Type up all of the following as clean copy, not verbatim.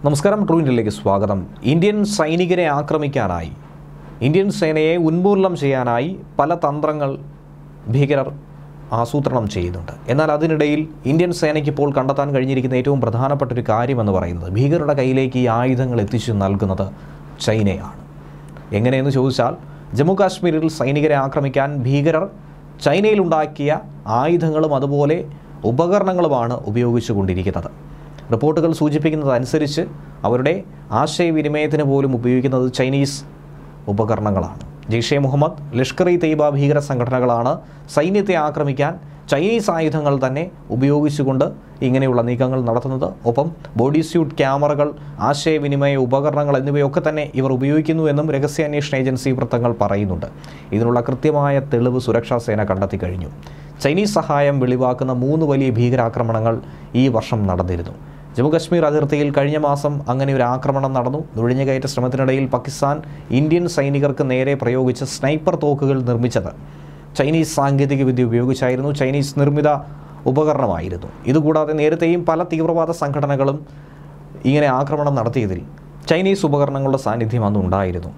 നമസ്കാരം, ട്രൂ ഇന്ത്യയിലേക്ക് സ്വാഗതം. ഇന്ത്യൻ സൈനികരെ ആക്രമിക്കാനായി, ഇന്ത്യൻ സേനയെ ഉന്മൂലനം ചെയ്യാനായി പല തന്ത്രങ്ങൾ ഭീകരർ ആസൂത്രണം ചെയ്യുന്നുണ്ട്. എന്നാൽ അതിനിടയിൽ ഇന്ത്യൻ സേനയ്ക്ക് ഇപ്പോൾ കണ്ടെത്താൻ കഴിഞ്ഞിരിക്കുന്ന ഏറ്റവും പ്രധാനപ്പെട്ട ഒരു കാര്യമെന്ന് പറയുന്നത് ഭീകരരുടെ കയ്യിലേക്ക് ഈ ആയുധങ്ങൾ എത്തിച്ചു നൽകുന്നത് ചൈനയാണ്. എങ്ങനെയെന്ന് ചോദിച്ചാൽ, ജമ്മു കാശ്മീരിൽ സൈനികരെ ആക്രമിക്കാൻ ഭീകരർ ചൈനയിലുണ്ടാക്കിയ ആയുധങ്ങളും അതുപോലെ ഉപകരണങ്ങളുമാണ് ഉപയോഗിച്ചു കൊണ്ടിരിക്കുന്നത്. റിപ്പോർട്ടുകൾ സൂചിപ്പിക്കുന്നതനുസരിച്ച് അവരുടെ ആശയവിനിമയത്തിന് പോലും ഉപയോഗിക്കുന്നത് ചൈനീസ് ഉപകരണങ്ങളാണ്. ജെയ്ഷെ മുഹമ്മദ്, ലഷ്കർ-ഇ-തയ്യിബ ഭീകര സംഘടനകളാണ് സൈന്യത്തെ ആക്രമിക്കാൻ ചൈനീസ് ആയുധങ്ങൾ തന്നെ ഉപയോഗിച്ചുകൊണ്ട് ഇങ്ങനെയുള്ള നീക്കങ്ങൾ നടത്തുന്നത്. ഒപ്പം ബോഡി സ്യൂട്ട്, ക്യാമറകൾ, ആശയവിനിമയ ഉപകരണങ്ങൾ എന്നിവയൊക്കെ തന്നെ ഇവർ ഉപയോഗിക്കുന്നു എന്നും രഹസ്യാന്വേഷണ ഏജൻസി വൃത്തങ്ങൾ പറയുന്നുണ്ട്. ഇതിനുള്ള കൃത്യമായ തെളിവ് സുരക്ഷാ സേന കണ്ടെത്തി കഴിഞ്ഞു. ചൈനീസ് സഹായം വെളിവാക്കുന്ന 3 വലിയ ഭീകരാക്രമണങ്ങൾ ഈ വർഷം നടന്നിരുന്നു. ജമ്മുകശ്മീർ അതിർത്തിയിൽ കഴിഞ്ഞ മാസം അങ്ങനെ ഒരു ആക്രമണം നടന്നു. നുഴഞ്ഞുകയറ്റ ശ്രമത്തിനിടയിൽ പാകിസ്ഥാൻ ഇന്ത്യൻ സൈനികർക്ക് നേരെ പ്രയോഗിച്ച സ്നൈപ്പർ തോക്കുകൾ നിർമ്മിച്ചത് ചൈനീസ് സാങ്കേതികവിദ്യ ഉപയോഗിച്ചായിരുന്നു. ചൈനീസ് നിർമ്മിത ഉപകരണമായിരുന്നു. ഇതുകൂടാതെ നേരത്തെയും പല തീവ്രവാദ സംഘടനകളും ഇങ്ങനെ ആക്രമണം നടത്തിയതിൽ ചൈനീസ് ഉപകരണങ്ങളുടെ സാന്നിധ്യം അന്ന് ഉണ്ടായിരുന്നു.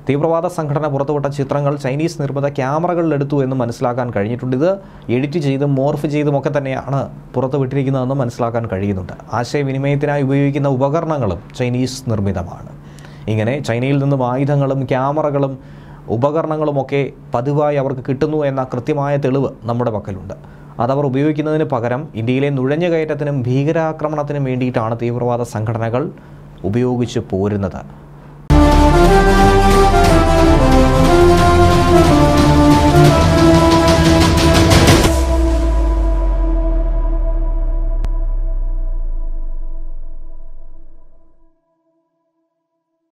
തീവ്രവാദ സംഘടന പുറത്തുവിട്ട ചിത്രങ്ങൾ ചൈനീസ് നിർമ്മിത ക്യാമറകളിലെടുത്തു എന്ന് മനസ്സിലാക്കാൻ കഴിഞ്ഞിട്ടുണ്ട്. ഇത് എഡിറ്റ് ചെയ്തും മോർഫ് ചെയ്തുമൊക്കെ തന്നെയാണ് പുറത്തുവിട്ടിരിക്കുന്നതെന്ന് മനസ്സിലാക്കാൻ കഴിയുന്നുണ്ട്. ആശയവിനിമയത്തിനായി ഉപയോഗിക്കുന്ന ഉപകരണങ്ങളും ചൈനീസ് നിർമ്മിതമാണ്. ഇങ്ങനെ ചൈനയിൽ നിന്നും ആയുധങ്ങളും ക്യാമറകളും ഉപകരണങ്ങളുമൊക്കെ പതിവായി അവർക്ക് കിട്ടുന്നു എന്ന കൃത്യമായ തെളിവ് നമ്മുടെ പക്കലുണ്ട്. അതവർ ഉപയോഗിക്കുന്നതിന് പകരം ഇന്ത്യയിലെ നുഴഞ്ഞുകയറ്റത്തിനും ഭീകരാക്രമണത്തിനും വേണ്ടിയിട്ടാണ് തീവ്രവാദ സംഘടനകൾ ഉപയോഗിച്ച് പോരുന്നത്.